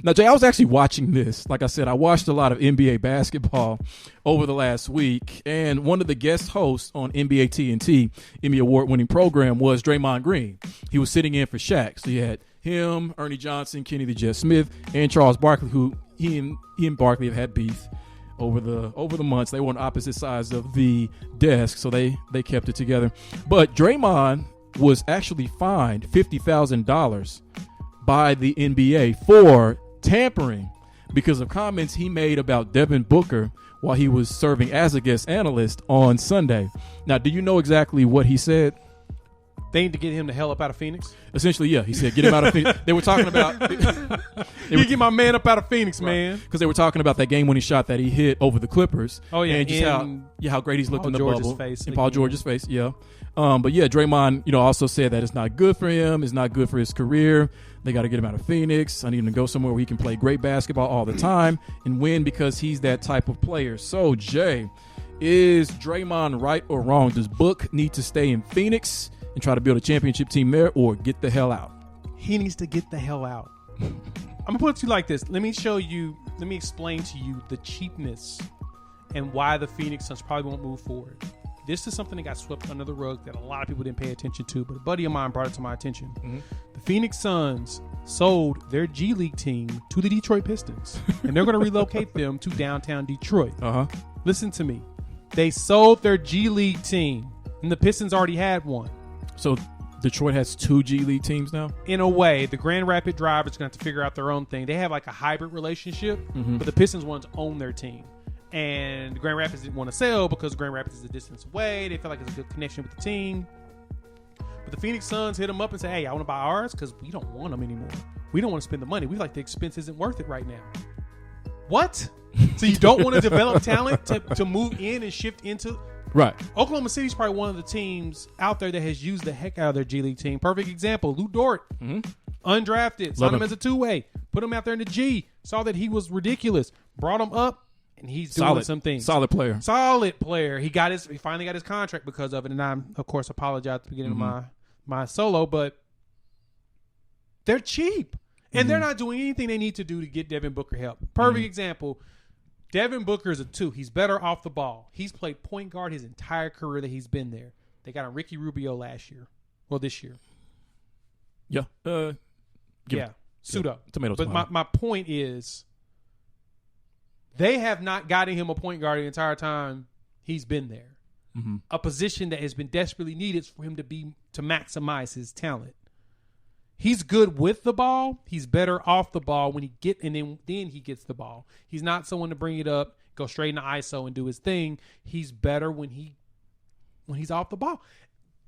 Now, Jay, I was actually watching this. Like I said, I watched a lot of NBA basketball over the last week, and one of the guest hosts on NBA TNT, Emmy Award-winning program, was Draymond Green. He was sitting in for Shaq. So you had him, Ernie Johnson, Kenny the Jet Smith, and Charles Barkley, who he and Barkley have had beef over the months. They were on opposite sides of the desk, so they kept it together. But Draymond was actually fined $50,000 by the NBA for tampering because of comments he made about Devin Booker while he was serving as a guest analyst on Sunday. Now, do you know exactly what he said? They need to get him the hell up out of Phoenix? Essentially, yeah. He said, get him out of Phoenix. They were talking about... get my man up out of Phoenix, man. Because they were talking about that game-winning shot that he hit over the Clippers. Oh, yeah. And just how great he's looked in the bubble. In Paul George's face, yeah. But, yeah, Draymond, also said that it's not good for him. It's not good for his career. They got to get him out of Phoenix. I need him to go somewhere where he can play great basketball all the time and win because he's that type of player. So, Jay, is Draymond right or wrong? Does Book need to stay in Phoenix and try to build a championship team there, or get the hell out? He needs to get the hell out. I'm going to put it to you like this. Let me explain to you the cheapness and why the Phoenix Suns probably won't move forward. This is something that got swept under the rug that a lot of people didn't pay attention to, but a buddy of mine brought it to my attention. Mm-hmm. The Phoenix Suns sold their G League team to the Detroit Pistons, and they're going to relocate them to downtown Detroit. Listen to me. They sold their G League team, and the Pistons already had one. So Detroit has two G League teams now? In a way. The Grand Rapid Drivers are going to have to figure out their own thing. They have like a hybrid relationship, but the Pistons want to own their team. And the Grand Rapids didn't want to sell because Grand Rapids is a distance away. They felt like it's a good connection with the team. But the Phoenix Suns hit them up and say, hey, I want to buy ours because we don't want them anymore. We don't want to spend the money. We like the expense isn't worth it right now. What? So you don't want to develop talent to move in and shift into... Right. Oklahoma City's probably one of the teams out there that has used the heck out of their G League team. Perfect example, Lou Dort. Undrafted. Signed him as a two-way. Put him out there in the G. Saw that he was ridiculous. Brought him up. And he's doing some things. Solid player. He finally got his contract because of it. And I, of course, apologize at the beginning of my solo, but they're cheap. And they're not doing anything they need to do to get Devin Booker help. Perfect example. Devin Booker is a 2. He's better off the ball. He's played point guard his entire career that he's been there. They got a Ricky Rubio last year. Well, this year. Yeah. Pseudo. Tomato. But my point is, they have not gotten him a point guard the entire time he's been there. A position that has been desperately needed for him to maximize his talent. He's good with the ball. He's better off the ball when then he gets the ball. He's not someone to bring it up, go straight into ISO and do his thing. He's better when he's off the ball.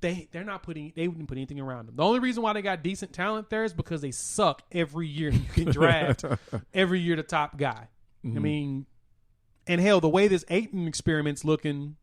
They wouldn't put anything around him. The only reason why they got decent talent there is because they suck every year. You can draft every year the top guy. I mean, and hell, the way this Ayton experiment's looking,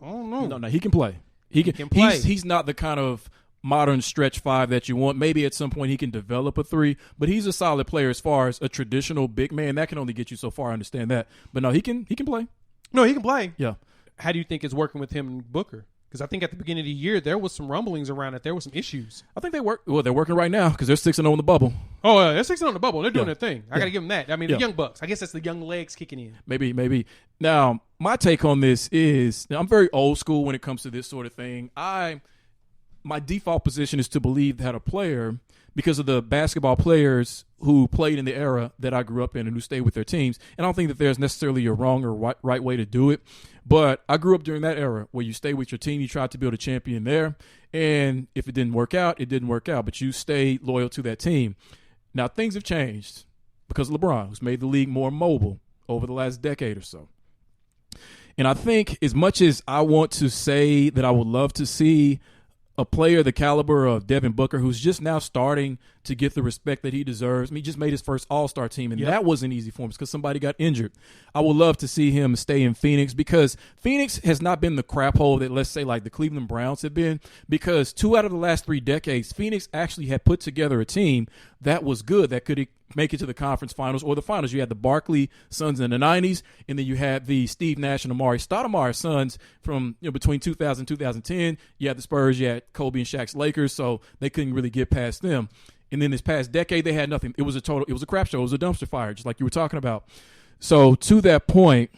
I don't know. No, he can play. He can play. He's not the kind of modern stretch 5 that you want. Maybe at some point he can develop a 3, but he's a solid player as far as a traditional big man. That can only get you so far. I understand that. But no, he can play. No, he can play. Yeah. How do you think it's working with him and Booker? Because I think at the beginning of the year, there was some rumblings around it. There were some issues. I think they work. Well, they're working right now because they're 6-0 in the bubble. Oh, they're 6-0 in the bubble. They're doing their thing. I got to give them that. I mean, the young bucks. I guess that's the young legs kicking in. Maybe. Now, my take on this is, I'm very old school when it comes to this sort of thing. My default position is to believe that a player, because of the basketball players who played in the era that I grew up in and who stayed with their teams, and I don't think that there's necessarily a wrong or right way to do it, but I grew up during that era where you stay with your team, you try to build a champion there, and if it didn't work out, it didn't work out, but you stayed loyal to that team. Now, things have changed because of LeBron, who's made the league more mobile over the last decade or so. And I think as much as I want to say that I would love to see a player the caliber of Devin Booker, who's just now starting to get the respect that he deserves. I mean, he just made his first All-Star team, and that wasn't easy for him because somebody got injured. I would love to see him stay in Phoenix because Phoenix has not been the crap hole that, let's say, like the Cleveland Browns have been, because 2 out of the last 3 decades, Phoenix actually had put together a team that was good, that could make it to the conference finals or the finals. You had the Barkley Suns in the 90s, and then you had the Steve Nash and Amari Stoudemire Suns from between 2000 and 2010. You had the Spurs, you had Kobe and Shaq's Lakers, so they couldn't really get past them. And then this past decade, they had nothing. It was a crap show. It was a dumpster fire, just like you were talking about. So to that point,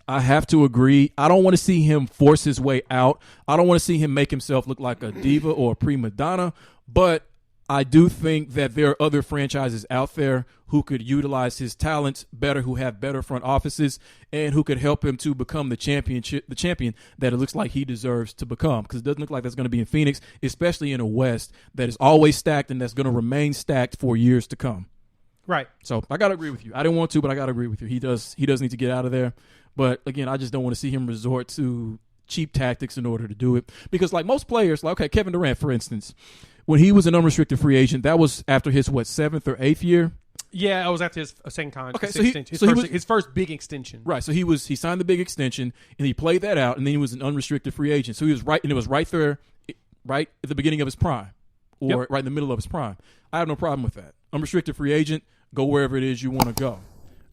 I have to agree. I don't want to see him force his way out. I don't want to see him make himself look like a diva or a prima donna. But I do think that there are other franchises out there who could utilize his talents better, who have better front offices, and who could help him to become the champion that it looks like he deserves to become. Because it doesn't look like that's going to be in Phoenix, especially in a West that is always stacked and that's going to remain stacked for years to come. Right. So I got to agree with you. I didn't want to, but I got to agree with you. He does need to get out of there. But again, I just don't want to see him resort to cheap tactics in order to do it. Because like most players, like, okay, Kevin Durant, for instance, when he was an unrestricted free agent, that was after his, 7th or 8th year? Yeah, it was after his second contract. Okay, His first big extension. Right, so he signed the big extension, and he played that out, and then he was an unrestricted free agent. So he was right, and it was right there, right at the beginning of his prime, or right in the middle of his prime. I have no problem with that. Unrestricted free agent, go wherever it is you want to go.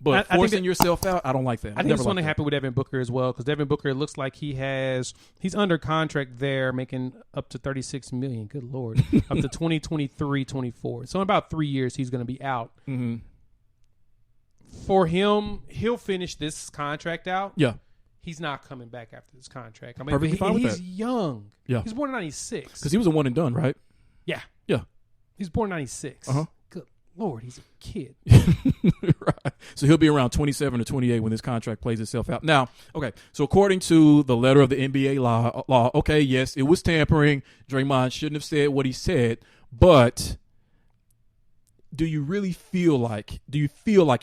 But forcing yourself out, I don't like that. I think it's going to happen with Devin Booker as well, because Devin Booker, it looks like he's under contract there, making up to $36 million. Good Lord. Up to 2023-24. So in about 3 years, he's going to be out. Mm-hmm. For him, he'll finish this contract out. Yeah. He's not coming back after this contract. I mean, Perfectly fine with he's that. young. Yeah. He's born in 96. Because he was a one and done, right? Yeah. Yeah. He's born in 96. Uh-huh. Good Lord, he's a kid. Right. So he'll be around 27 or 28 when this contract plays itself out. Now, okay, so according to the letter of the NBA law, okay, yes, it was tampering. Draymond shouldn't have said what he said, but do you feel like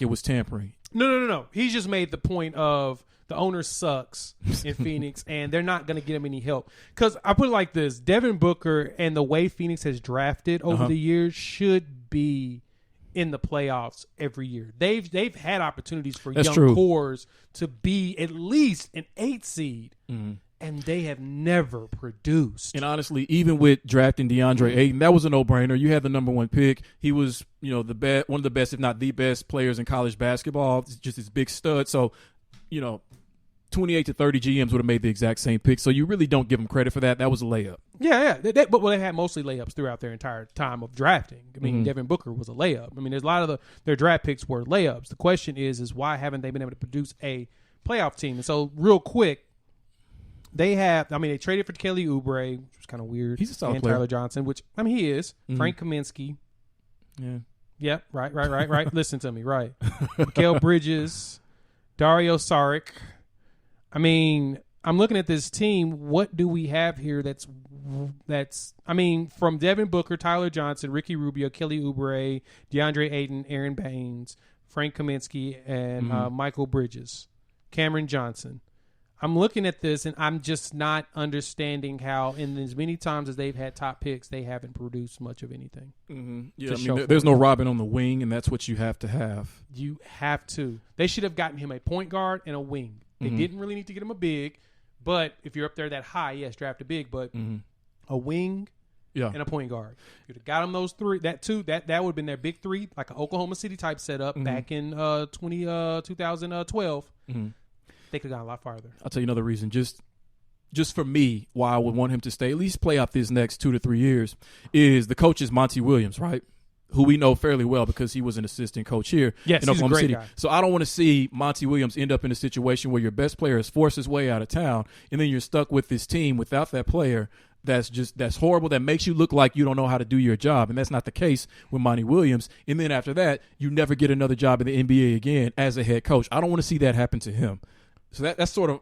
it was tampering? No. He's just made the point of the owner sucks in Phoenix, and they're not going to get him any help. Because I put it like this: Devin Booker and the way Phoenix has drafted over the years should be in the playoffs every year. They've had opportunities for young cores to be at least an 8 seed, and they have never produced. And honestly, even with drafting DeAndre Ayton, that was a no-brainer. You had the number 1 pick. He was, one of the best, if not the best, players in college basketball. Just this big stud. So, 28 to 30 GMs would have made the exact same pick. So you really don't give them credit for that. That was a layup. Yeah. But they had mostly layups throughout their entire time of drafting. I mean, Devin Booker was a layup. I mean, there's a lot of their draft picks were layups. The question is why haven't they been able to produce a playoff team? And so real quick, they traded for Kelly Oubre, which was kind of weird. He's a solid and player. Tyler Johnson, which, he is. Frank Kaminsky. Yeah. Yep. Right. Listen to me. Right. Mikal Bridges, Dario Saric. I mean, I'm looking at this team. What do we have here that's from Devin Booker, Tyler Johnson, Ricky Rubio, Kelly Oubre, DeAndre Ayton, Aaron Baines, Frank Kaminsky, and Michael Bridges, Cameron Johnson. I'm looking at this, and I'm just not understanding how, in as many times as they've had top picks, they haven't produced much of anything. Mm-hmm. Yeah, there's no Robin on the wing, and that's what you have to have. You have to. They should have gotten him a point guard and a wing. They didn't really need to get him a big, but if you're up there that high, yes, draft a big, but a wing and a point guard. You'd have got them those three. That would have been their big three, like an Oklahoma City type setup back in 2012. They could have gone a lot farther. I'll tell you another reason. Just for me, why I would want him to stay, at least play out these next 2 to 3 years, is the coach is Monty Williams, right? Who we know fairly well because he was an assistant coach here in Oklahoma City. Guy. So I don't want to see Monty Williams end up in a situation where your best player has forced his way out of town, and then you're stuck with this team without that player. That's horrible. That makes you look like you don't know how to do your job, and that's not the case with Monty Williams. And then after that, you never get another job in the NBA again as a head coach. I don't want to see that happen to him. So that's sort of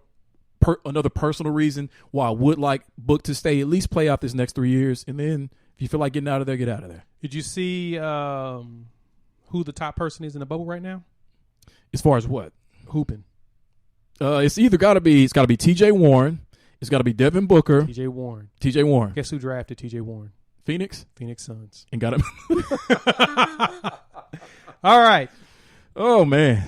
another personal reason why I would like Book to stay, at least play out this next 3 years, and then if you feel like getting out of there, get out of there. Did you see who the top person is in the bubble right now? As far as what? Hooping. It's either got to be T.J. Warren. It's got to be Devin Booker. T.J. Warren. Guess who drafted T.J. Warren? Phoenix Suns. And got him. All right. Oh, man.